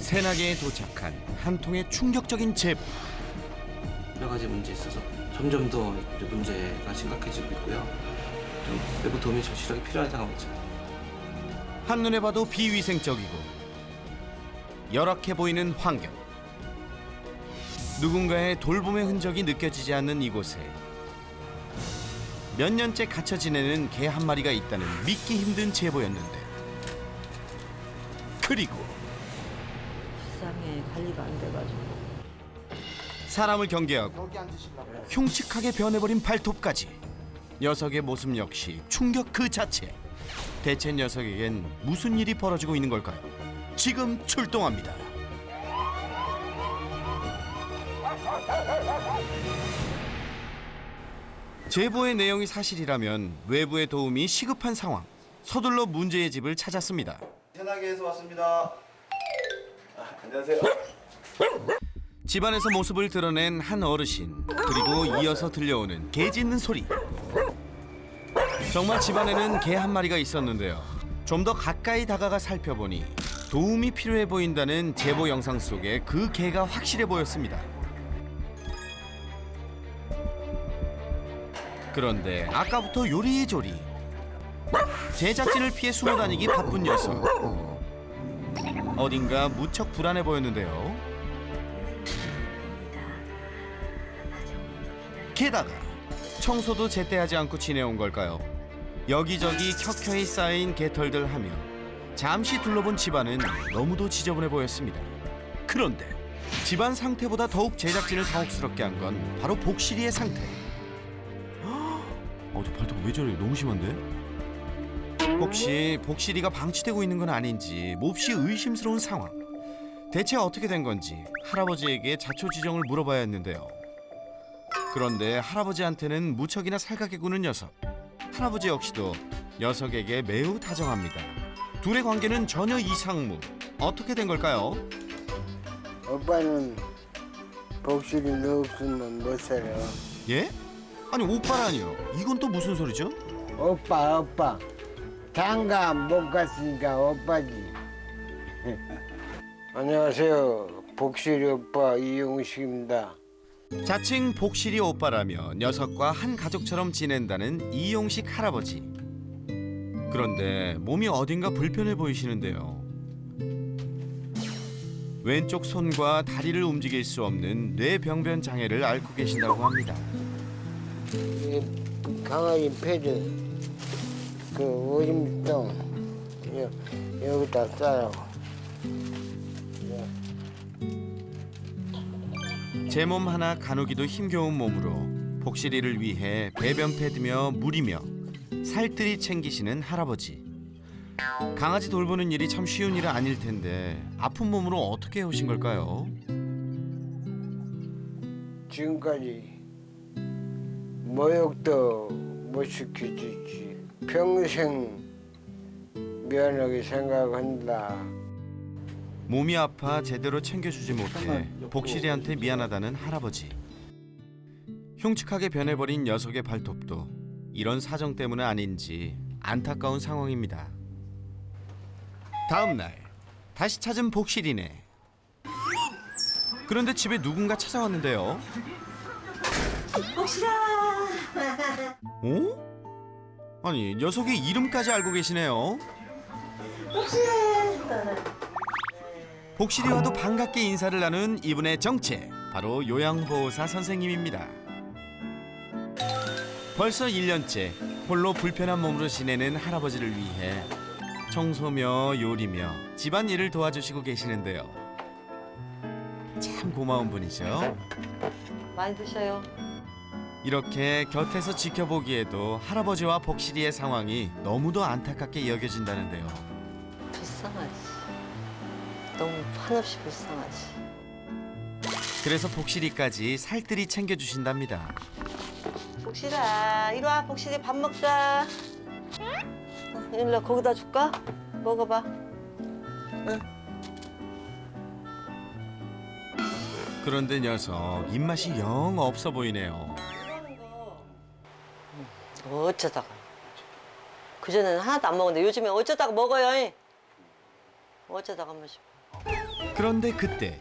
새나개에 도착한 한 통의 충격적인 제보. 여러 가지 문제에 있어서 점점 더 문제가 심각해지고 있고요. 좀 외부 도움이 절실하게 필요한 상황이죠. 한눈에 봐도 비위생적이고 열악해 보이는 환경. 누군가의 돌봄의 흔적이 느껴지지 않는 이곳에 몇 년째 갇혀 지내는 개 한 마리가 있다는 믿기 힘든 제보였는데, 그리고 세상에 관리가 안 돼가지고. 사람을 경계하고 흉측하게 변해버린 발톱까지. 녀석의 모습 역시 충격 그 자체. 대체 녀석에겐 무슨 일이 벌어지고 있는 걸까요? 지금 출동합니다. 제보의 내용이 사실이라면 외부의 도움이 시급한 상황. 서둘러 문제의 집을 찾았습니다. 새나개에서 왔습니다. 안녕하세요. 집안에서 모습을 드러낸 한 어르신, 그리고 이어서 들려오는 개 짖는 소리. 정말 집안에는 개 한 마리가 있었는데요. 좀 더 가까이 다가가 살펴보니 도움이 필요해 보인다는 제보 영상 속에 그 개가 확실해 보였습니다. 그런데 아까부터 요리조리 제작진을 피해 숨어다니기 바쁜 녀석. 어딘가 무척 불안해 보였는데요. 게다가 청소도 제때 하지 않고 지내온 걸까요? 여기저기 켜켜이 쌓인 개털들 하며 잠시 둘러본 집안은 너무도 지저분해 보였습니다. 그런데 집안 상태보다 더욱 제작진을 당혹스럽게 한 건 바로 복실이의 상태. 저 발톱 왜 저래? 너무 심한데? 혹시 복실이가 방치되고 있는 건 아닌지 몹시 의심스러운 상황. 대체 어떻게 된 건지 할아버지에게 자초지종을 물어봐야 했는데요. 그런데 할아버지한테는 무척이나 살갑게 구는 녀석. 할아버지 역시도 녀석에게 매우 다정합니다. 둘의 관계는 전혀 이상무. 어떻게 된 걸까요? 오빠는 복실이 너 없으면 못 살아. 예? 아니 오빠라니요. 이건 또 무슨 소리죠? 오빠. 장가 못 갔으니까 오빠지. 안녕하세요. 복실이 오빠 이용식입니다. 자칭 복실이 오빠라며 녀석과 한 가족처럼 지낸다는 이용식 할아버지. 그런데 몸이 어딘가 불편해 보이시는데요. 왼쪽 손과 다리를 움직일 수 없는 뇌병변 장애를 앓고 계신다고 합니다. 이 강아지 패드 그 오줌통 여기다 싸라고. 제 몸 하나 가누기도 힘겨운 몸으로 복실이를 위해 배변 패드며 물이며 살뜰히 챙기시는 할아버지. 강아지 돌보는 일이 참 쉬운 일은 아닐 텐데 아픈 몸으로 어떻게 해오신 걸까요? 지금까지 모욕도 못 시켜주지. 평생 미안하게 생각한다. 몸이 아파 제대로 챙겨주지 못해 복실이한테 미안하다는 할아버지. 흉측하게 변해버린 녀석의 발톱도 이런 사정 때문은 아닌지 안타까운 상황입니다. 다음 날 다시 찾은 복실이네. 그런데 집에 누군가 찾아왔는데요. 복실아. 어? 아니 녀석의 이름까지 알고 계시네요. 복실이와도 반갑게 인사를 나눈 이분의 정체, 바로 요양보호사 선생님입니다. 벌써 1년째 홀로 불편한 몸으로 지내는 할아버지를 위해 청소며 요리며 집안일을 도와주시고 계시는데요. 참 고마운 분이죠. 많이 드셔요. 이렇게 곁에서 지켜보기에도 할아버지와 복실이의 상황이 너무도 안타깝게 여겨진다는데요. 불쌍하지. 너무 한없이 불쌍하지. 그래서 복실이까지 살뜰히 챙겨주신답니다. 복실아, 이리 와. 복실이 밥 먹자. 일로 와, 거기다 줄까? 먹어봐. 그런데 녀석 입맛이 영 없어 보이네요. 어쩌다가. 그전에는 하나도 안 먹었는데 요즘에 어쩌다가 먹어요. 어쩌다가 한 번씩. 그런데 그때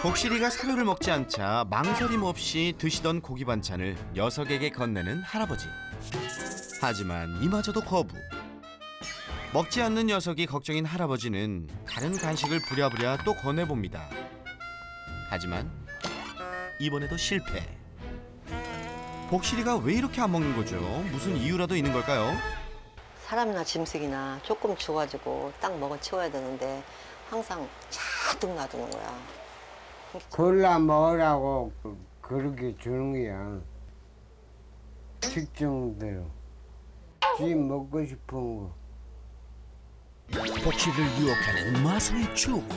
복실이가 사료를 먹지 않자 망설임 없이 드시던 고기 반찬을 녀석에게 건네는 할아버지. 하지만 이마저도 거부. 먹지 않는 녀석이 걱정인 할아버지는 다른 간식을 부랴부랴 또 건네봅니다. 하지만 이번에도 실패. 복실이가 왜 이렇게 안 먹는 거죠? 무슨 이유라도 있는 걸까요? 사람이나 짐승이나 조금 줘가지고 딱 먹어 치워야 되는데 항상 잔뜩 놔두는 거야. 골라 먹으라고 그렇게 주는 거야. 특정대로. 지 먹고 싶은 거. 복실이를 유혹하는 마술 주문.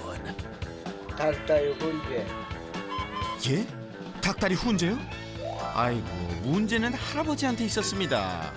닭다리 혼자. 예? 닭다리 훈제요? 아이고, 문제는 할아버지한테 있었습니다.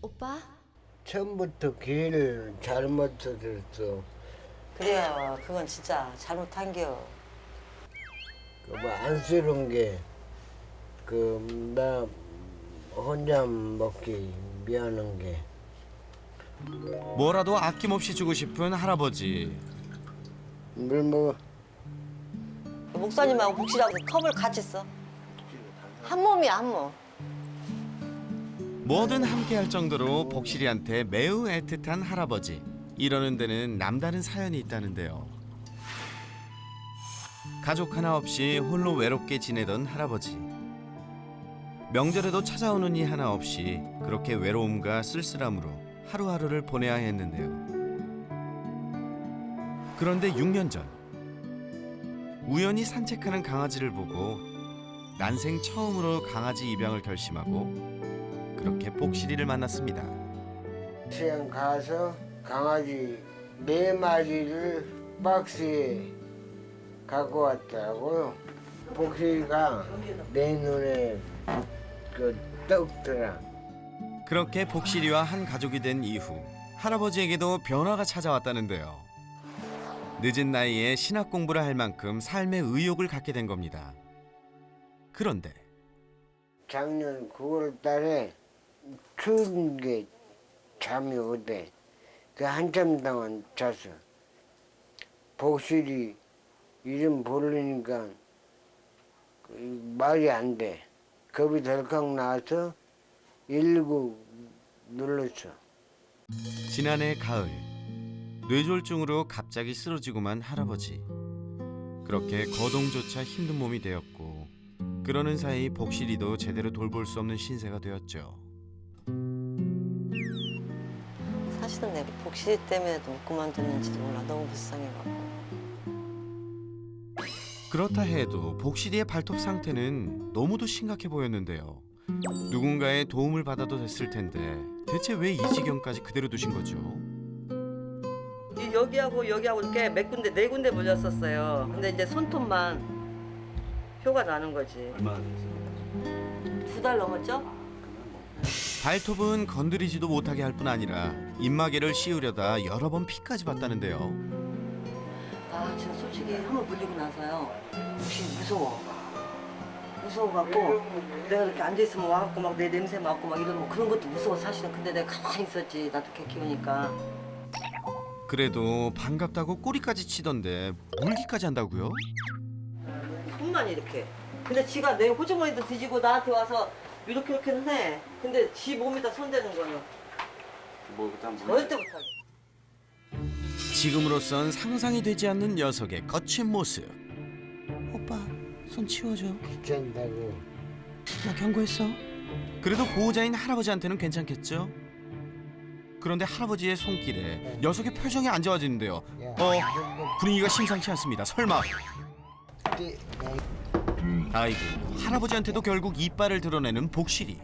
오빠? 처음부터 길을 잘못 들었어. 그래요. 그건 진짜 잘못한겨. 뭐 안쓰러운 게, 나 혼자 먹기 미안한 게. 뭐라도 아낌없이 주고 싶은 할아버지. 물 먹어. 목사님하고 복실하고 컵을 같이 써. 한 몸이야, 한 몸. 뭐든 함께할 정도로 복실이한테 매우 애틋한 할아버지. 이러는 데는 남다른 사연이 있다는데요. 가족 하나 없이 홀로 외롭게 지내던 할아버지. 명절에도 찾아오는 이 하나 없이 그렇게 외로움과 쓸쓸함으로 하루하루를 보내야 했는데요. 그런데 6년 전 우연히 산책하는 강아지를 보고 난생 처음으로 강아지 입양을 결심하고 그렇게 복실이를 만났습니다. 시장 가서 강아지 4마리를 박스에 갖고 왔더라고요. 복실이가 내 눈에 떡더라. 그렇게 복실이와 한 가족이 된 이후 할아버지에게도 변화가 찾아왔다는데요. 늦은 나이에 신학 공부를 할 만큼 삶의 의욕을 갖게 된 겁니다. 그런데 작년 9월 달에 추운 게 잠이 오대. 그 한참 동안 잤어. 복실이 이름 부르니까 말이 안 돼. 겁이 덜컥 나와서 119 눌렀어. 지난해 가을 뇌졸중으로 갑자기 쓰러지고만 할아버지. 그렇게 거동조차 힘든 몸이 되었고 그러는 사이 복실이도 제대로 돌볼 수 없는 신세가 되었죠. 사실은 내가 복실 때문에도 못 그만뒀는지도 몰라. 너무 불쌍해갖고. 그렇다 해도 복실이의 발톱 상태는 너무도 심각해 보였는데요. 누군가의 도움을 받아도 됐을 텐데 대체 왜 이 지경까지 그대로 두신 거죠? 여기하고 이렇게 몇 군데, 4군데 물렸었어요. 근데 이제 손톱만 표가 나는 거지. 얼마나 되셨어요? 2달 넘었죠? 발톱은 건드리지도 못하게 할 뿐 아니라 입마개를 씌우려다 여러 번 피까지 봤다는데요. 아, 지금 솔직히 한번 물리고 나서요. 혹시 무서워갖고 내가 이렇게 앉아있으면 와갖고 막 내 냄새 맡고 막 이러는 거 그런 것도 무서워 사실은. 근데 내가 가만히 있었지. 나도 개 키우니까. 그래도 반갑다고 꼬리까지 치던데 물기까지 한다고요? 손만 이렇게. 근데 지가 내 호주머니도 뒤지고 나한테 와서 이렇게는 해. 근데 지 몸에다 손대는 거는 뭐 그다음 절대 못하게. 지금으로선 상상이 되지 않는 녀석의 거친 모습. 오빠 손 치워줘. 귀찮다고. 나 경고했어. 그래도 보호자인 할아버지한테는 괜찮겠죠? 그런데 할아버지의 손길에 녀석의 표정이 안 좋아지는데요. 분위기가 심상치 않습니다. 설마. 아이고, 할아버지한테도 결국 이빨을 드러내는 복실이.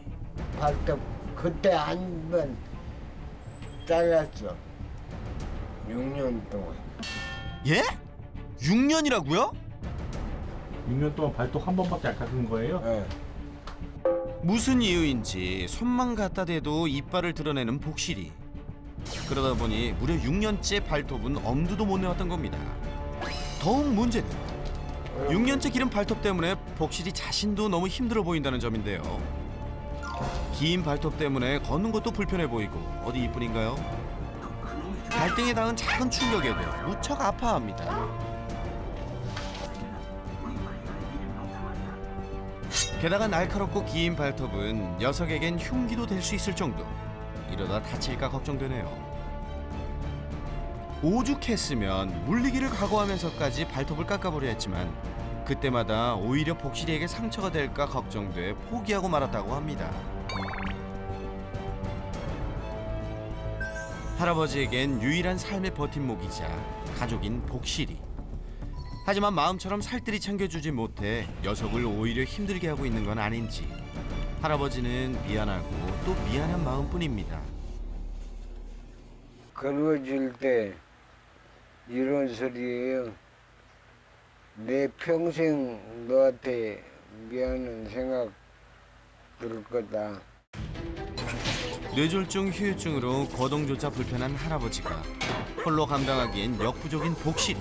발톱 그때 한 번 잘랐어. 6년 동안. 예? 6년이라고요? 6년 동안 발톱 한 번밖에 안 깎은 거예요? 예. 무슨 이유인지 손만 갖다 대도 이빨을 드러내는 복실이. 그러다 보니 무려 6년째 발톱은 엄두도 못 내왔던 겁니다. 더욱 문제는 6년째 기른 발톱 때문에 복실이 자신도 너무 힘들어 보인다는 점인데요. 긴 발톱 때문에 걷는 것도 불편해 보이고 어디 이뿐인가요? 발등에 닿은 작은 충격에도 무척 아파합니다. 게다가 날카롭고 긴 발톱은 녀석에겐 흉기도 될 수 있을 정도. 이러다 다칠까 걱정되네요. 오죽했으면 물리기를 각오하면서까지 발톱을 깎아보려 했지만 그때마다 오히려 복실이에게 상처가 될까 걱정돼 포기하고 말았다고 합니다. 할아버지에겐 유일한 삶의 버팀목이자 가족인 복실이. 하지만 마음처럼 살뜰히 챙겨주지 못해 녀석을 오히려 힘들게 하고 있는 건 아닌지 할아버지는 미안하고 또 미안한 마음뿐입니다. 걸어줄 때 이런 소리예요. 내 평생 너한테 미안한 생각 들 거다. 뇌졸중 후유증으로 거동조차 불편한 할아버지가 홀로 감당하기엔 역부족인 복실이.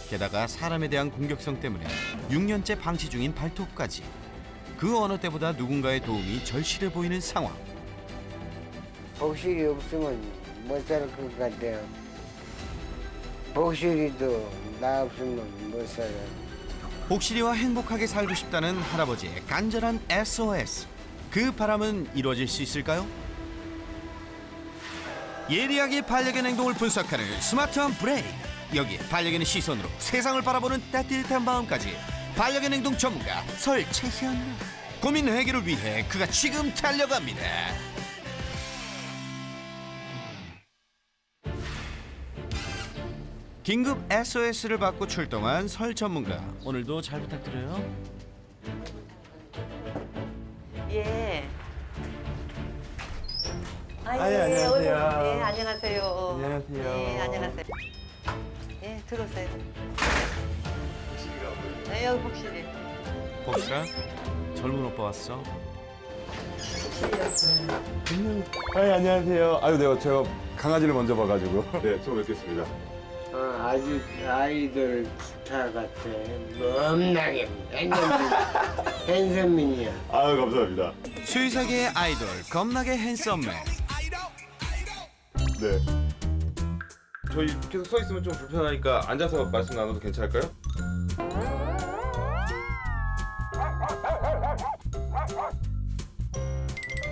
게다가 사람에 대한 공격성 때문에 6년째 방치 중인 발톱까지. 그 어느 때보다 누군가의 도움이 절실해 보이는 상황. 복실이 없으면 못 살 것 같아요. 복실이도 나 없으면 못 살아요. 복실이와 행복하게 살고 싶다는 할아버지의 간절한 SOS. 그 바람은 이루어질 수 있을까요? 예리하게 반려견 행동을 분석하는 스마트한 브레인. 여기에 반려견의 시선으로 세상을 바라보는 따뜻한 마음까지. 반려견 행동 전문가 설채현. 고민 해결을 위해 그가 지금 달려갑니다. 긴급 SOS를 받고 출동한 설 전문가. 오늘도 잘 부탁드려요. 예. 아, 아니, 예, 안녕하세요. 어서, 예, 안녕하세요. 안녕하세요. 예, 안녕하세요. 예, 들어오세요. 네, 여기 복실이. 복실아, 젊은 오빠 왔어. 아니, 안녕하세요. 아유, 내가 제가 강아지를 먼저 봐가지고. 네, 처음 뵙겠습니다. 아주 아이돌 스타 같아. 겁나게 핸섬민이야. 아유, 감사합니다. 수의사계의 아이돌 겁나게 핸섬맨. 네. 저희 계속 서 있으면 좀 불편하니까 앉아서 말씀 나눠도 괜찮을까요?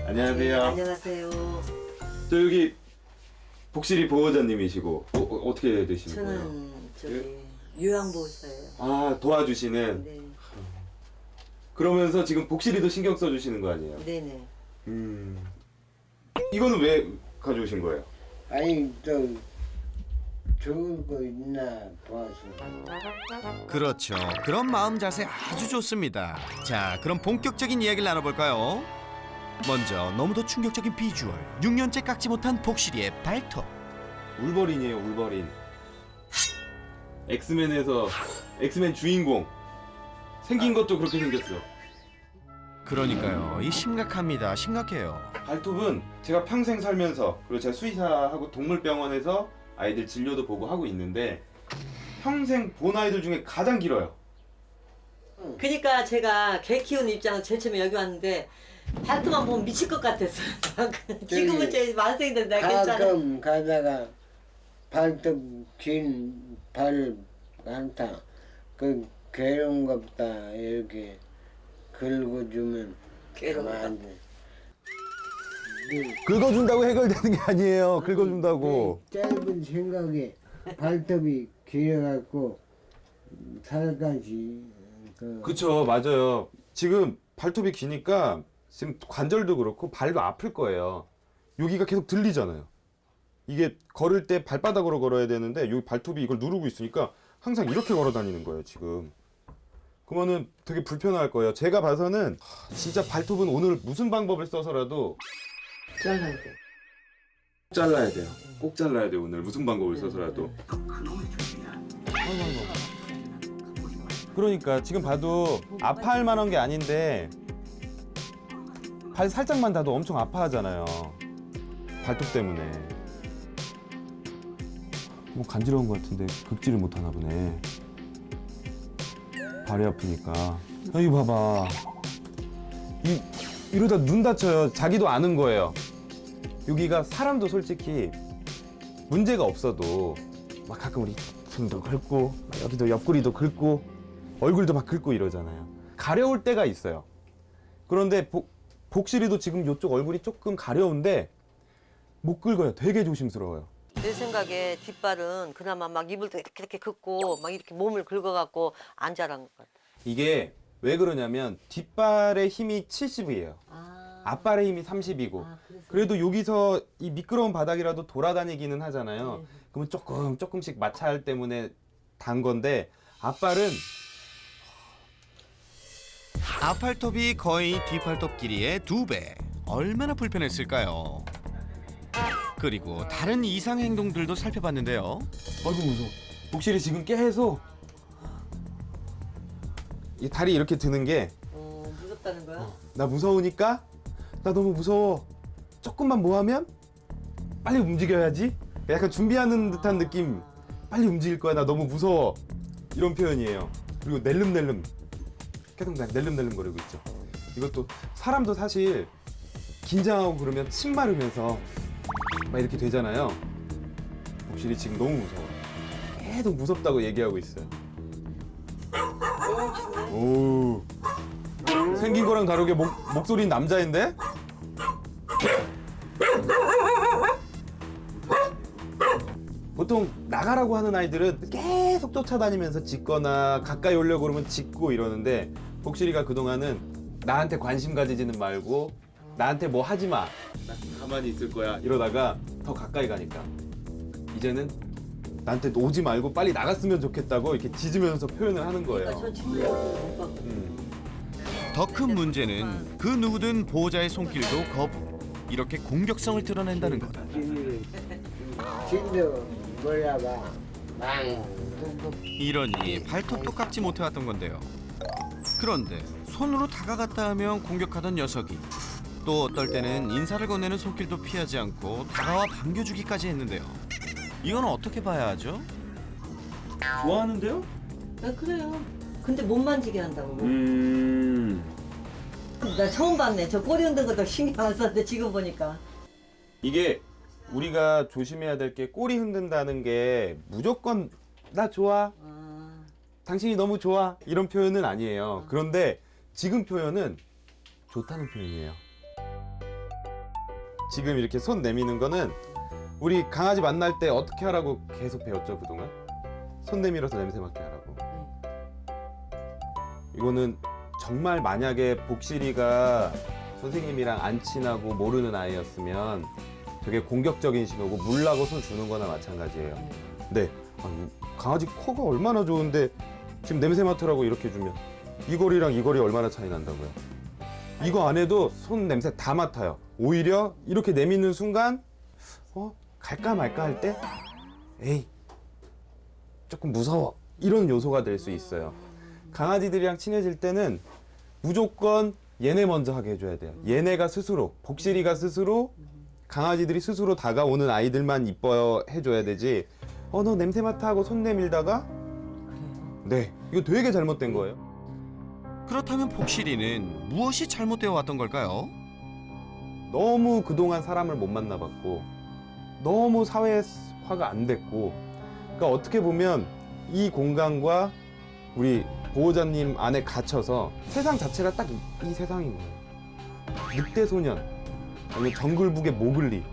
안녕하세요. 안녕하세요. 저 여기 복실이 보호자님이시고 어떻게 되시는 거예요? 저는 저기 요양보호사예요. 아, 도와주시는. 네, 그러면서 지금 복실이도 신경 써주시는 거 아니에요? 네네. 이거는 왜 가져오신 거예요? 아니 또 좋은 거 있나 봐서. 그렇죠. 그런 마음 자세 아주 좋습니다. 자, 그럼 본격적인 이야기를 나눠볼까요? 먼저 너무도 충격적인 비주얼. 6년째 깎지 못한 복실이의 발톱. 울버린이에요, 울버린. 엑스맨에서 엑스맨 주인공. 생긴 것도 그렇게 생겼어. 그러니까요. 이 심각합니다. 심각해요. 발톱은 제가 평생 살면서, 그리고 제가 수의사하고 동물병원에서 아이들 진료도 보고 하고 있는데 평생 본 아이들 중에 가장 길어요. 그러니까 제가 개 키우는 입장에서 제일 처음에 여기 왔는데 발톱만 보면 미칠 것 같았어요. 지금은 제 만성이 된다. 괜찮아. 가끔 가다가 발톱 긴 발 많다. 그 괴로운갑다 이렇게 긁어주면 괴로운가? 가만히. 긁어준다고 해결되는 게 아니에요. 긁어준다고. 짧은 생각에 발톱이 길어갖고 살까지 그쵸, 맞아요. 지금 발톱이 기니까 지금 관절도 그렇고 발도 아플 거예요. 여기가 계속 들리잖아요. 이게 걸을 때 발바닥으로 걸어야 되는데 여기 발톱이 이걸 누르고 있으니까 항상 이렇게 걸어 다니는 거예요, 지금. 그러면은 되게 불편할 거예요. 제가 봐서는 진짜 발톱은 오늘 무슨 방법을 써서라도 잘라야 돼. 잘라야 돼요. 꼭 잘라야 돼요, 오늘. 무슨 방법을 써서라도. 그러니까 지금 봐도 아파할 만한 게 아닌데 발 살짝만 닿아도 엄청 아파하잖아요. 발톱 때문에. 뭐 간지러운 것 같은데 긁지를 못하나 보네. 발이 아프니까. 여기 봐봐. 이러다 눈 다쳐요. 자기도 아는 거예요. 여기가 사람도 솔직히 문제가 없어도 막 가끔 우리 등도 긁고 막 여기도 옆구리도 긁고 얼굴도 막 긁고 이러잖아요. 가려울 때가 있어요. 그런데 복실이도 지금 이쪽 얼굴이 조금 가려운데 못 긁어요. 되게 조심스러워요. 내 생각에 뒷발은 그나마 막 입을 이렇게 긋고 막 이렇게 몸을 긁어갖고 안 자란 것 같아. 이게 왜 그러냐면 뒷발의 힘이 70이에요. 아, 앞발의 힘이 30이고 그래서. 그래도 여기서 이 미끄러운 바닥이라도 돌아다니기는 하잖아요. 그러면 조금씩 마찰 때문에 단 건데 앞발은 앞팔톱이 거의 뒷팔톱 길이의 2배. 얼마나 불편했을까요? 그리고 다른 이상 행동들도 살펴봤는데요. 아이고 무서워. 복실이 지금 계속 이 다리 이렇게 드는 게 무섭다는 거야? 나 무서우니까 나 너무 무서워. 조금만 뭐 하면 빨리 움직여야지. 약간 준비하는 듯한 느낌. 빨리 움직일 거야. 나 너무 무서워. 이런 표현이에요. 그리고 낼름낼름. 계속 낼름낼름 거리고 있죠. 이것도 사람도 사실 긴장하고 그러면 침 마르면서 막 이렇게 되잖아요. 복실이 지금 너무 무서워요. 계속 무섭다고 얘기하고 있어요. 오. 생긴 거랑 다르게 목소리는 남자인데? 보통 나가라고 하는 아이들은 계속 쫓아다니면서 짖거나 가까이 오려고 그러면 짖고 이러는데 복실이가 그동안은 나한테 관심 가지지는 말고 나한테 뭐 하지 마. 나 가만히 있을 거야. 이러다가 더 가까이 가니까 이제는 나한테 오지 말고 빨리 나갔으면 좋겠다고 이렇게 짖으면서 표현을 하는 거예요. 저 친구들 못 봤고. 더 큰 문제는 그 누구든 보호자의 손길도 거부. 이렇게 공격성을 드러낸다는 것. 진도 몰라봐. 망. 이러니 발톱도 깎지 못해왔던 건데요. 그런데 손으로 다가갔다 하면 공격하던 녀석이 또 어떨 때는 인사를 건네는 손길도 피하지 않고 다가와 반겨주기까지 했는데요. 이건 어떻게 봐야 하죠? 좋아하는데요? 아, 그래요. 근데 못 만지게 한다고. 나 처음 봤네. 저 꼬리 흔든 것도 신경 안 썼는데 지금 보니까. 이게 우리가 조심해야 될 게 꼬리 흔든다는 게 무조건 나 좋아, 당신이 너무 좋아 이런 표현은 아니에요. 그런데 지금 표현은 좋다는 표현이에요. 지금 이렇게 손 내미는 거는 우리 강아지 만날 때 어떻게 하라고 계속 배웠죠 그동안? 손 내밀어서 냄새 맡게 하라고. 이거는 정말 만약에 복실이가 선생님이랑 안 친하고 모르는 아이였으면 되게 공격적인 신호고 물라고 손 주는 거나 마찬가지예요. 네, 아니, 강아지 코가 얼마나 좋은데 지금 냄새 맡으라고 이렇게 주면 이 거리랑 이 거리 얼마나 차이 난다고요. 이거 안 해도 손 냄새 다 맡아요. 오히려 이렇게 내미는 순간 갈까 말까 할 때 에이 조금 무서워 이런 요소가 될 수 있어요. 강아지들이랑 친해질 때는 무조건 얘네 먼저 하게 해줘야 돼요. 얘네가 스스로, 복실이가 스스로, 강아지들이 스스로 다가오는 아이들만 이뻐 해줘야 되지. 너 냄새 맡아 하고 손 내밀다가 네, 이거 되게 잘못된 거예요. 그렇다면 복실이는 무엇이 잘못되어 왔던 걸까요? 너무 그동안 사람을 못 만나봤고 너무 사회화가 안 됐고, 그러니까 어떻게 보면 이 공간과 우리 보호자님 안에 갇혀서 세상 자체가 딱 이 세상인 거예요. 늑대 소년 아니면 정글북의 모글리,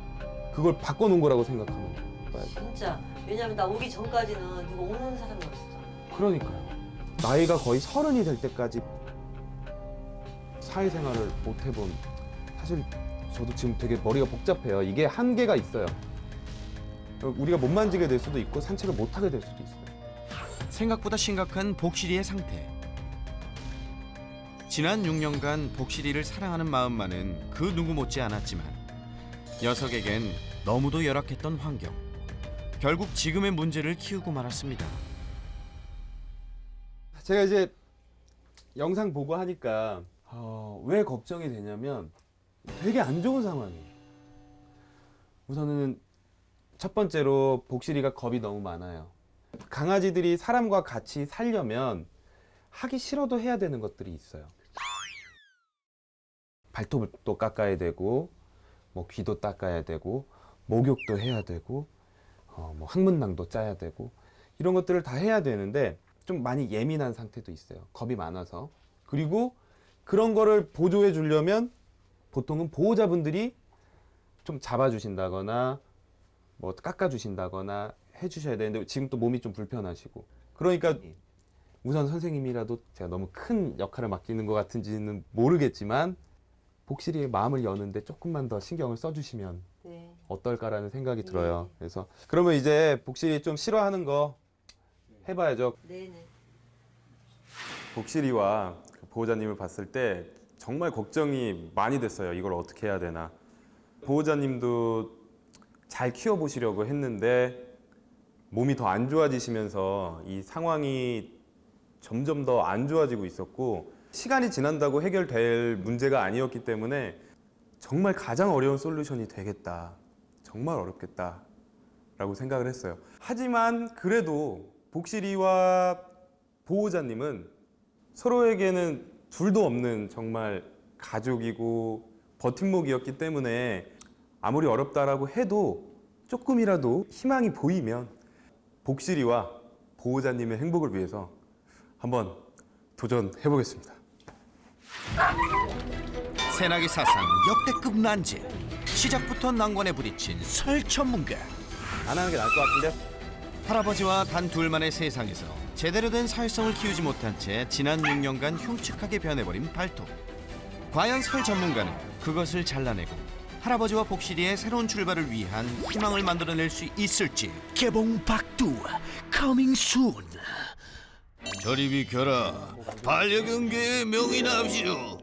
그걸 바꿔놓은 거라고 생각하는 거예요. 진짜. 왜냐면 나 오기 전까지는 누가 오는 사람이 없었어. 그러니까요. 나이가 거의 30이 될 때까지 사회생활을 못 해본, 사실 저도 지금 되게 머리가 복잡해요. 이게 한계가 있어요. 우리가 못 만지게 될 수도 있고 산책을 못 하게 될 수도 있어요. 생각보다 심각한 복실이의 상태. 지난 6년간 복실이를 사랑하는 마음만은 그 누구 못지 않았지만 녀석에겐 너무도 열악했던 환경. 결국 지금의 문제를 키우고 말았습니다. 제가 이제 영상 보고 하니까 왜 걱정이 되냐면 되게 안 좋은 상황이에요. 우선은 첫 번째로 복실이가 겁이 너무 많아요. 강아지들이 사람과 같이 살려면 하기 싫어도 해야 되는 것들이 있어요. 발톱도 깎아야 되고, 뭐 귀도 닦아야 되고, 목욕도 해야 되고, 뭐 항문낭도 짜야 되고, 이런 것들을 다 해야 되는데 좀 많이 예민한 상태도 있어요. 겁이 많아서. 그리고 그런 거를 보조해 주려면 보통은 보호자분들이 좀 잡아주신다거나 뭐 깎아주신다거나 해주셔야 되는데 지금 또 몸이 좀 불편하시고, 그러니까 우선 선생님이라도 제가 너무 큰 역할을 맡기는 것 같은지는 모르겠지만 복실이의 마음을 여는데 조금만 더 신경을 써주시면 네. 어떨까라는 생각이 들어요. 그래서 그러면 이제 복실이 좀 싫어하는 거 해봐야죠. 네네. 복실이와 그 보호자님을 봤을 때 정말 걱정이 많이 됐어요. 이걸 어떻게 해야 되나. 보호자님도 잘 키워보시려고 했는데 몸이 더 안 좋아지시면서 이 상황이 점점 더 안 좋아지고 있었고, 시간이 지난다고 해결될 문제가 아니었기 때문에 정말 가장 어려운 솔루션이 되겠다. 정말 어렵겠다 라고 생각을 했어요. 하지만 그래도 복실이와 보호자님은 서로에게는 둘도 없는 정말 가족이고 버팀목이었기 때문에 아무리 어렵다라고 해도 조금이라도 희망이 보이면 복실이와 보호자님의 행복을 위해서 한번 도전해 보겠습니다. 새나기 사상 역대급 난제. 시작부터 난관에 부딪힌 설 전문가. 안 하는 게 나을 것 같은데? 할아버지와 단 둘만의 세상에서 제대로 된 사회성을 키우지 못한 채 지난 6년간 흉측하게 변해버린 발톱. 과연 설 전문가는 그것을 잘라내고 할아버지와 복실이의 새로운 출발을 위한 희망을 만들어낼 수 있을지. 개봉 박두 커밍 순. 저리 비켜라. 반려경계의 명인합시오.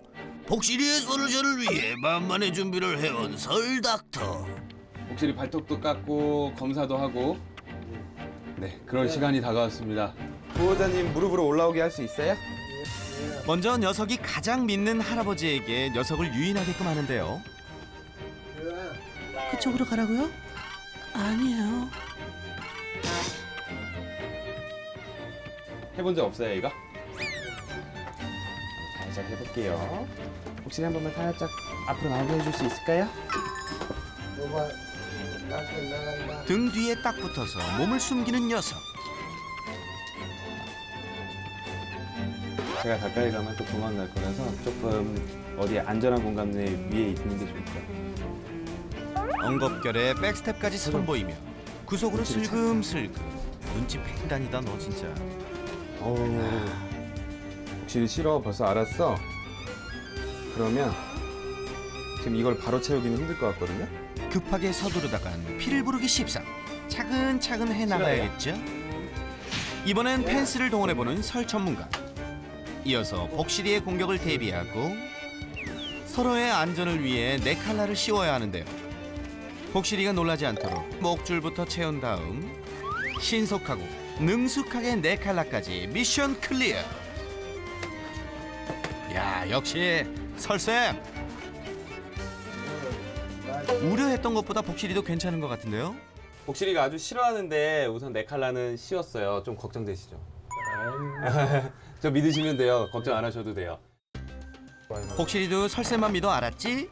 복실이의 솔루션을 위해 만만의 준비를 해온 설닥터. 복실이 발톱도 깎고 검사도 하고, 네, 그럴 시간이 다가왔습니다. 보호자님 무릎으로 올라오게 할 수 있어요? 먼저 녀석이 가장 믿는 할아버지에게 녀석을 유인하게끔 하는데요. 그쪽으로 가라고요? 아니에요. 해본 적 없어요, 이거? 살짝 해볼게요. 복실이 한 번만 살짝 앞으로 나오게 해줄 수 있을까요? 뭐가 밖에 나간다. 등 뒤에 딱 붙어서 몸을 숨기는 녀석. 제가 가까이 가면 또 도망갈 거라서 조금 어디 안전한 공간 내 위에 있는 게 좋을 거예요. 엉겁결에 백스텝까지 선보이며 구속으로 슬금슬금. 눈치 팽단이다 너 진짜. 복실이 싫어 벌써 알았어? 그러면 지금 이걸 바로 채우기는 힘들 것 같거든요? 급하게 서두르다간 피를 부르기 십상. 차근차근 해나가야겠죠? 이번엔 펜스를 동원해보는 설 전문가. 이어서 복실이의 공격을 대비하고 서로의 안전을 위해 네 칼날을 씌워야 하는데요. 복실이가 놀라지 않도록 목줄부터 채운 다음 신속하고 능숙하게 네 칼날까지 미션 클리어. 야, 역시 설쌤. 우려했던 것보다 복실이도 괜찮은 것 같은데요? 복실이가 아주 싫어하는데 우선 네 칼라는 씌웠어요. 좀 걱정되시죠? 저 믿으시면 돼요. 걱정 안 하셔도 돼요. 복실이도 설쌤만 믿어 알았지?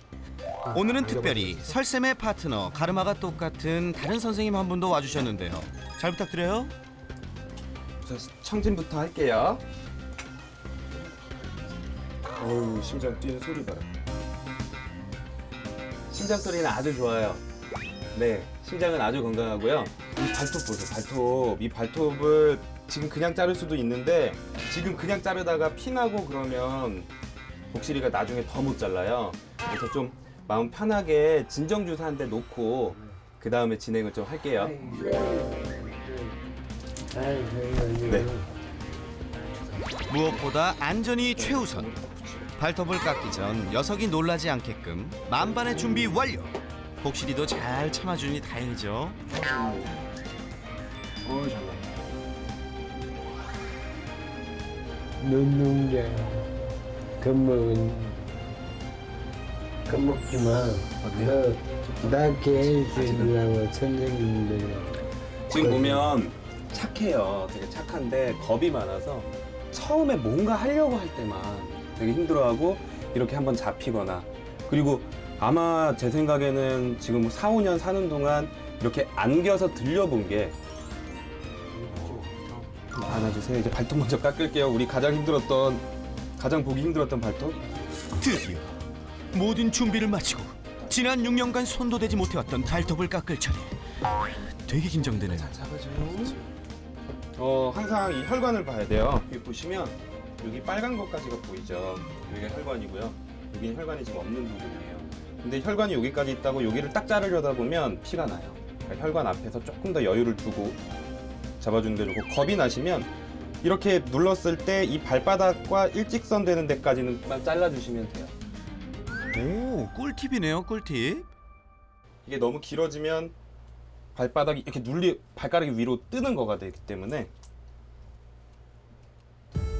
오늘은 특별히 설쌤의 파트너 가르마가 똑같은 다른 선생님 한 분도 와주셨는데요. 잘 부탁드려요. 자, 청진부터 할게요. 어우, 심장 뛰는 소리 봐라. 심장 소리는 아주 좋아요. 네, 심장은 아주 건강하고요. 이 발톱 보세요, 발톱. 이 발톱을 지금 그냥 자를 수도 있는데 지금 그냥 자르다가 피나고 그러면 복실이가 나중에 더 못 잘라요. 그래서 좀 마음 편하게 진정주사 한 대 놓고 그 다음에 진행을 좀 할게요. 네. 무엇보다 안전이 최우선. 발톱을 깎기 전 녀석이 놀라지 않게끔 만반의 준비 완료. 복실이도 잘 참아주니 다행이죠. 눈동자 겁먹지 마. 나 개해주려고 선생님들. 지금 보면 착해요. 되게 착한데 겁이 많아서 처음에 뭔가 하려고 할 때만 되게 힘들어하고 이렇게 한번 잡히거나, 그리고 아마 제 생각에는 지금 4, 5년 사는 동안 이렇게 안겨서 들려본 게 좀 안아주세요. 이제 발톱 먼저 깎을게요. 우리 가장 보기 힘들었던 발톱. 드디어 모든 준비를 마치고 지난 6년간 손도 대지 못해왔던 발톱을 깎을 차례. 되게 긴장되네요. 항상 이 혈관을 봐야 돼요. 여기 보시면 여기 빨간 것까지가 보이죠. 여기가 혈관이고요. 여기는 혈관이 지금 없는 부분이에요. 근데 혈관이 여기까지 있다고 여기를 딱 자르려다 보면 피가 나요. 그러니까 혈관 앞에서 조금 더 여유를 두고 잡아주는 게 좋고, 겁이 나시면 이렇게 눌렀을 때 이 발바닥과 일직선 되는 데까지는 잘라주시면 돼요. 오, 꿀팁이네요, 꿀팁. 이게 너무 길어지면 발바닥이 이렇게 발가락이 위로 뜨는 거가 되기 때문에.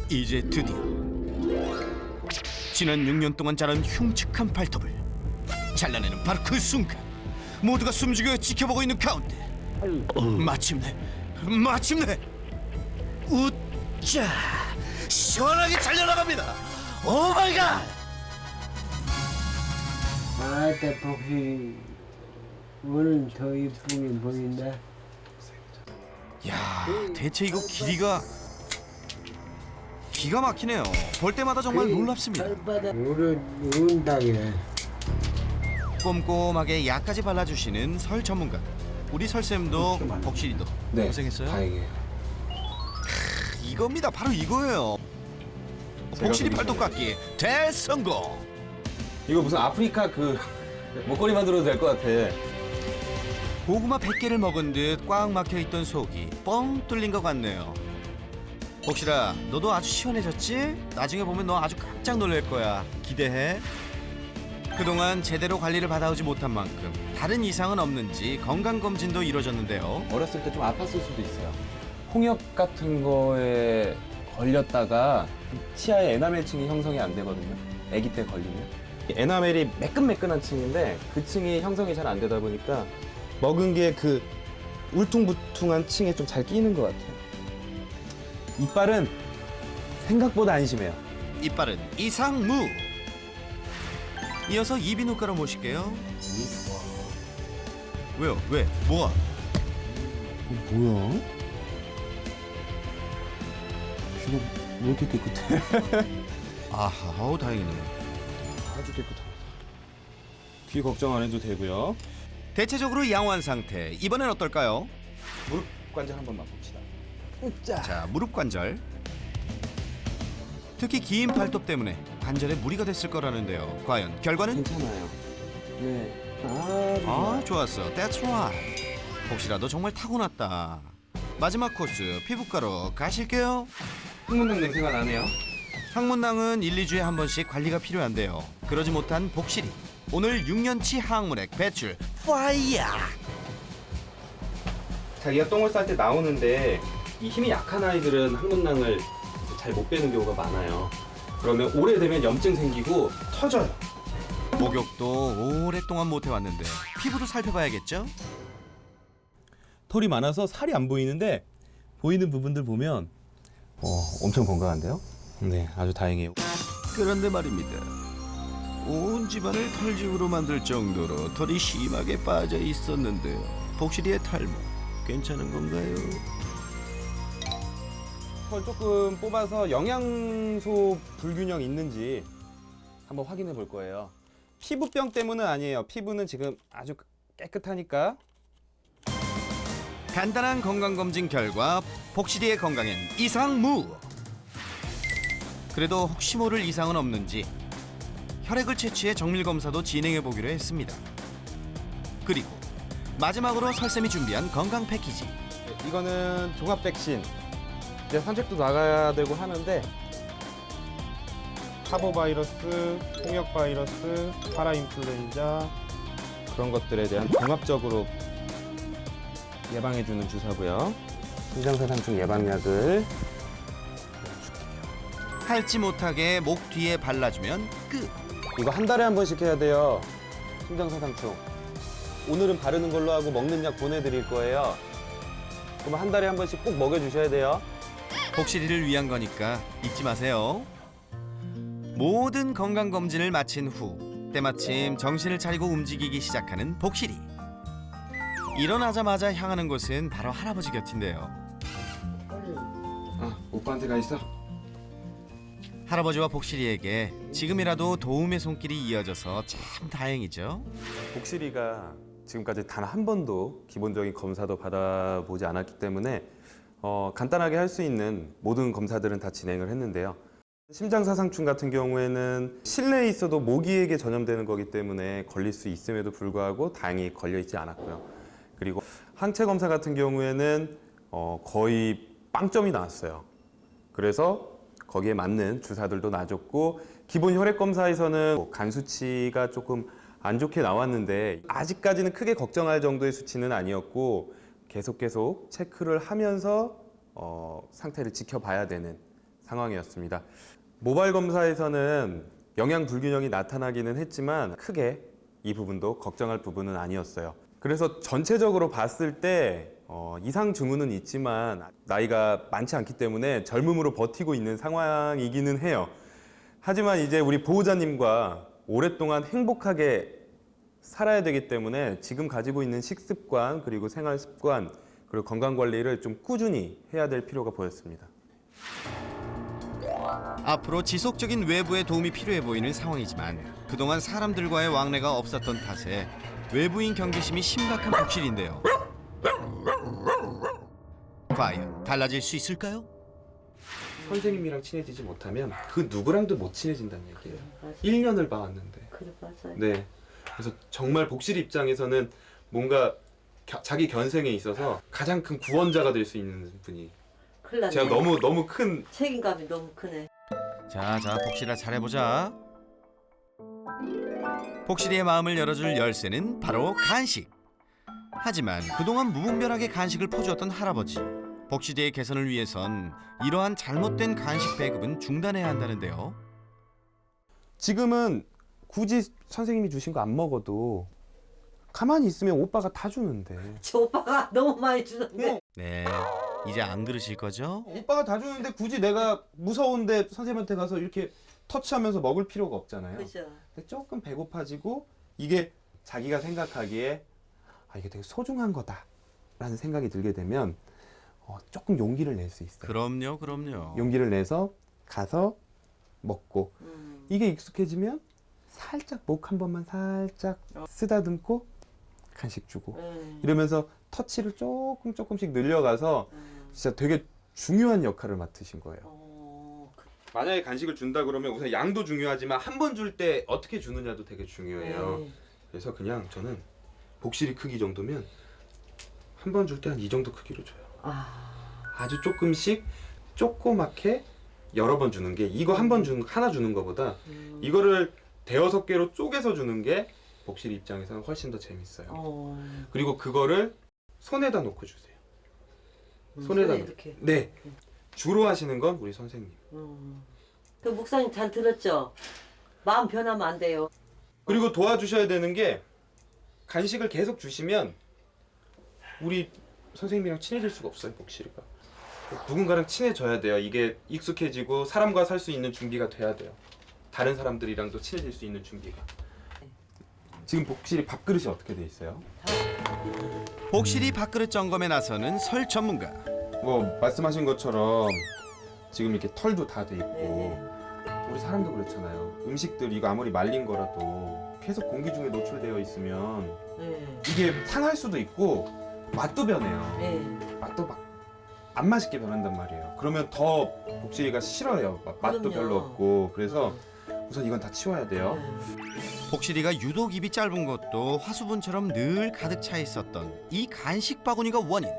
이제 드디어 지난 6년 동안 자란 흉측한 발톱을 잘라내는 바로 그 순간, 모두가 숨죽여 지켜보고 있는 가운데 마침내 우짜 시원하게 잘려나갑니다. 오 마이 갓. 아따 복실이 오늘 더 이쁘게 보인다. 야, 대체 이거 기가 막히네요. 볼 때마다 정말 놀랍습니다. 발바닥 운다기네. 꼼꼼하게 약까지 발라주시는 설 전문가. 우리 설쌤도 복실이도 고생했어요. 다행이에요. 이겁니다. 바로 이거예요. 복실이 발톱 깎기 대성공. 이거 무슨 아프리카 목걸이 만들어도 될 것 같아. 고구마 100개를 먹은 듯 꽉 막혀있던 속이 뻥 뚫린 것 같네요. 복실아, 너도 아주 시원해졌지? 나중에 보면 너 아주 깜짝 놀랄 거야. 기대해. 그동안 제대로 관리를 받아오지 못한 만큼 다른 이상은 없는지 건강검진도 이루어졌는데요. 어렸을 때 좀 아팠을 수도 있어요. 홍역 같은 거에 걸렸다가 치아에 에나멜층이 형성이 안 되거든요. 아기 때 걸리면. 에나멜이 매끈매끈한 층인데 그 층이 형성이 잘 안 되다 보니까 먹은 게 그 울퉁불퉁한 층에 좀 잘 끼는 것 같아요. 이빨은 생각보다 안심해요. 이빨은 이상무. 이어서 이비인후과로 모실게요. 왜요? 왜? 뭐가? 뭐야? 귀가 왜 이렇게 깨끗해? 아하, 어우 다행이네요. 아주 깨끗합니다. 귀 걱정 안 해도 되고요. 대체적으로 양호한 상태. 이번엔 어떨까요? 무릎 관절 한번 맛봅시다. 자, 무릎 관절. 특히 긴 발톱 때문에 관절에 무리가 됐을 거라는데요. 과연 결과는? 괜찮아요. 네. 아, 좋았어. That's right. 혹시라도 정말 타고났다. 마지막 코스 피부과로 가실게요. 항문낭 냄새가 나네요. 항문낭은 1, 2주에 한 번씩 관리가 필요한데요. 그러지 못한 복실이 오늘 6년치 항문액 배출 파이어. 자기가 똥을 쌀 때 나오는데 이 힘이 약한 아이들은 항문낭을 잘 못 빼는 경우가 많아요. 그러면 오래되면 염증 생기고 터져요. 목욕도 오랫동안 못 해왔는데 피부도 살펴봐야겠죠? 털이 많아서 살이 안 보이는데 보이는 부분들 보면 엄청 건강한데요? 네, 아주 다행이에요. 그런데 말입니다. 온 집안을 털집으로 만들 정도로 털이 심하게 빠져 있었는데요. 복실이의 탈모 괜찮은 건가요? 털 조금 뽑아서 영양소 불균형 있는지 한번 확인해 볼 거예요. 피부병 때문은 아니에요. 피부는 지금 아주 깨끗하니까. 간단한 건강검진 결과 복실이의 건강엔 이상무. 그래도 혹시 모를 이상은 없는지 혈액을 채취해 정밀검사도 진행해보기로 했습니다. 그리고 마지막으로 설쌤이 준비한 건강 패키지. 이거는 종합 백신. 이제 산책도 나가야 되고 하는데 파보바이러스, 홍역바이러스, 파라인플루엔자 그런 것들에 대한 종합적으로 예방해주는 주사고요. 신장사상충 예방약을 핥지 못하게 목 뒤에 발라주면 끝. 이거 한 달에 한 번씩 해야 돼요. 심장사상충. 오늘은 바르는 걸로 하고 먹는 약 보내드릴 거예요. 그럼 한 달에 한 번씩 꼭 먹여주셔야 돼요. 복실이를 위한 거니까 잊지 마세요. 모든 건강검진을 마친 후 때마침 정신을 차리고 움직이기 시작하는 복실이. 일어나자마자 향하는 곳은 바로 할아버지 곁인데요. 오빠한테 가 있어. 할아버지와 복실이에게 지금이라도 도움의 손길이 이어져서 참 다행이죠. 복실이가 지금까지 단 한 번도 기본적인 검사도 받아보지 않았기 때문에 간단하게 할 수 있는 모든 검사들은 다 진행을 했는데요. 심장사상충 같은 경우에는 실내에 있어도 모기에게 전염되는 거기 때문에 걸릴 수 있음에도 불구하고 다행히 걸려있지 않았고요. 그리고 항체 검사 같은 경우에는 거의 빵점이 나왔어요. 그래서 거기에 맞는 주사들도 놔줬고, 기본 혈액 검사에서는 간 수치가 조금 안 좋게 나왔는데 아직까지는 크게 걱정할 정도의 수치는 아니었고, 계속 체크를 하면서 상태를 지켜봐야 되는 상황이었습니다. 모발 검사에서는 영양 불균형이 나타나기는 했지만 크게 이 부분도 걱정할 부분은 아니었어요. 그래서 전체적으로 봤을 때 이상 징후는 있지만 나이가 많지 않기 때문에 젊음으로 버티고 있는 상황이기는 해요. 하지만 이제 우리 보호자님과 오랫동안 행복하게 살아야 되기 때문에 지금 가지고 있는 식습관, 그리고 생활 습관, 그리고 건강 관리를 좀 꾸준히 해야 될 필요가 보였습니다. 앞으로 지속적인 외부의 도움이 필요해 보이는 상황이지만 그동안 사람들과의 왕래가 없었던 탓에 외부인 경계심이 심각한 복실인데요. 과연 달라질 수 있을까요? 선생님이랑 친해지지 못하면 그 누구랑도 못 친해진다는 얘기예요. 1년을 봐왔는데. 그래 맞아요. 네. 그래서 정말 복실이 입장에서는 뭔가 자기 견생에 있어서 가장 큰 구원자가 될 수 있는 분이. 큰일 났네. 제가 너무 큰 책임감이 너무 크네. 자, 복실아 잘해보자. 복실이의 마음을 열어줄 열쇠는 바로 간식. 하지만 그동안 무분별하게 간식을 퍼주었던 할아버지. 복실이의 개선을 위해선 이러한 잘못된 간식 배급은 중단해야 한다는데요. 지금은 굳이 선생님이 주신 거 안 먹어도 가만히 있으면 오빠가 다 주는데. 저 오빠가 너무 많이 주는데. 네, 이제 안 그러실 거죠? 오빠가 다 주는데 굳이 내가 무서운데 선생님한테 가서 이렇게 터치하면서 먹을 필요가 없잖아요. 그죠. 근데 조금 배고파지고 이게 자기가 생각하기에 이게 되게 소중한 거다라는 생각이 들게 되면 조금 용기를 낼 수 있어요. 그럼요. 용기를 내서 가서 먹고 이게 익숙해지면 살짝 목 한 번만 살짝 쓰다듬고 간식 주고 이러면서 터치를 조금씩 늘려가서 진짜 되게 중요한 역할을 맡으신 거예요. 만약에 간식을 준다 그러면 우선 양도 중요하지만 한 번 줄 때 어떻게 주느냐도 되게 중요해요. 그래서 그냥 저는 복실이 크기 정도면 한 번 줄 때 한 이 정도 크기로 줘요. 아주 조금씩 조그맣게 여러 번 주는 게, 이거 하나 주는 것보다 이거를 대여섯 개로 쪼개서 주는 게 복실 입장에서는 훨씬 더 재밌어요. 그리고 그거를 손에다 놓고 주세요. 손에다 이렇게. 네. 주로 하시는 건 우리 선생님. 그 목사님 잘 들었죠? 마음 변하면 안 돼요. 그리고 도와주셔야 되는 게, 간식을 계속 주시면 우리 선생님이랑 친해질 수가 없어요, 복실이가. 누군가랑 친해져야 돼요. 이게 익숙해지고 사람과 살 수 있는 준비가 돼야 돼요. 다른 사람들이랑도 친해질 수 있는 준비가. 지금 복실이 밥그릇이 어떻게 돼 있어요? 복실이 밥그릇 점검에 나서는 설 전문가. 뭐 말씀하신 것처럼 지금 이렇게 털도 다 돼 있고, 우리 사람도 그렇잖아요. 음식들 이거 아무리 말린 거라도 계속 공기 중에 노출되어 있으면 이게 상할 수도 있고 맛도 변해요. 맛도 막 안 맛있게 변한단 말이에요. 그러면 더 복실이가 싫어요. 맛도 그럼요. 별로 없고. 그래서 우선 이건 다 치워야 돼요. 복실이가 유독 입이 짧은 것도 화수분처럼 늘 가득 차 있었던 이 간식 바구니가 원인.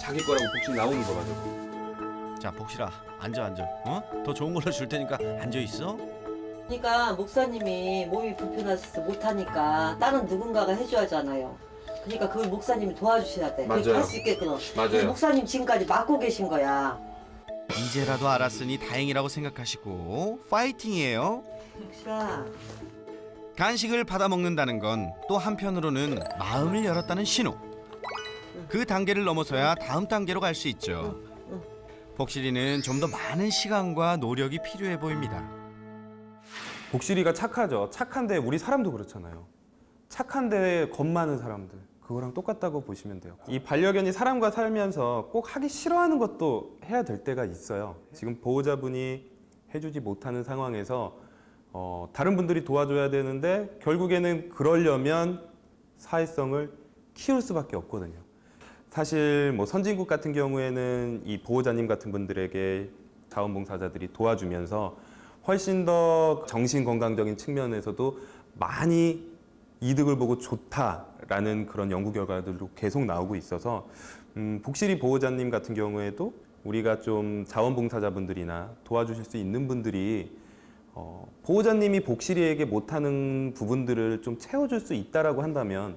자기 거라고 복실 나오는 거 가지고. 자, 복실아, 앉아. 더 좋은 걸로 줄 테니까 앉아 있어. 그러니까 목사님이 몸이 불편해서 못하니까 다른 누군가가 해줘야 하잖아요. 그러니까 그걸 목사님이 도와주셔야 돼. 맞아요. 할 수 있게끔. 맞아요. 그래서 목사님 지금까지 맡고 계신 거야. 이제라도 알았으니 다행이라고 생각하시고 파이팅이에요. 복실아. 간식을 받아 먹는다는 건 또 한편으로는 마음을 열었다는 신호. 그 단계를 넘어서야 다음 단계로 갈 수 있죠. 복실이는 좀 더 많은 시간과 노력이 필요해 보입니다. 복실이가 착하죠. 착한데 우리 사람도 그렇잖아요. 착한데 겁 많은 사람들. 그거랑 똑같다고 보시면 돼요. 이 반려견이 사람과 살면서 꼭 하기 싫어하는 것도 해야 될 때가 있어요. 지금 보호자분이 해주지 못하는 상황에서 다른 분들이 도와줘야 되는데 결국에는 그러려면 사회성을 키울 수밖에 없거든요. 사실 뭐 선진국 같은 경우에는 이 보호자님 같은 분들에게 자원봉사자들이 도와주면서 훨씬 더 정신건강적인 측면에서도 많이 이득을 보고 좋다라는 그런 연구 결과들도 계속 나오고 있어서 복실이 보호자님 같은 경우에도 우리가 좀 자원봉사자분들이나 도와주실 수 있는 분들이 보호자님이 복실이에게 못하는 부분들을 좀 채워줄 수 있다라고 한다면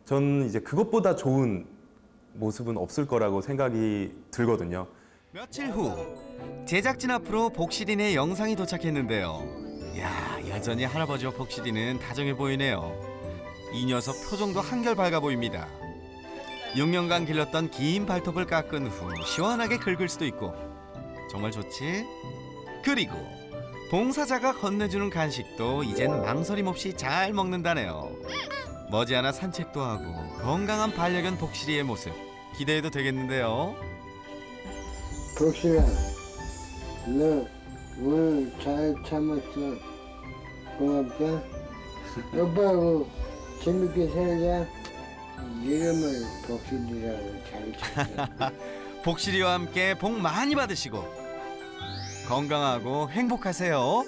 저는 이제 그것보다 좋은 모습은 없을 거라고 생각이 들거든요. 며칠 후 제작진 앞으로 복실이네 영상이 도착했는데요. 야, 여전히 할아버지와 복실이는 다정해 보이네요. 이 녀석 표정도 한결 밝아 보입니다. 6년간 길렀던 긴 발톱을 깎은 후 시원하게 긁을 수도 있고 정말 좋지? 그리고 봉사자가 건네주는 간식도 이젠 망설임 없이 잘 먹는다네요. 머지않아 산책도 하고 건강한 반려견 복실이의 모습 기대해도 되겠는데요. 복실아, 너 오늘 잘 참았어. 고맙다. 오빠하고 재밌게 살자. 이름을 복실이라고 잘 찾아. 복실이와 함께 복 많이 받으시고 건강하고 행복하세요.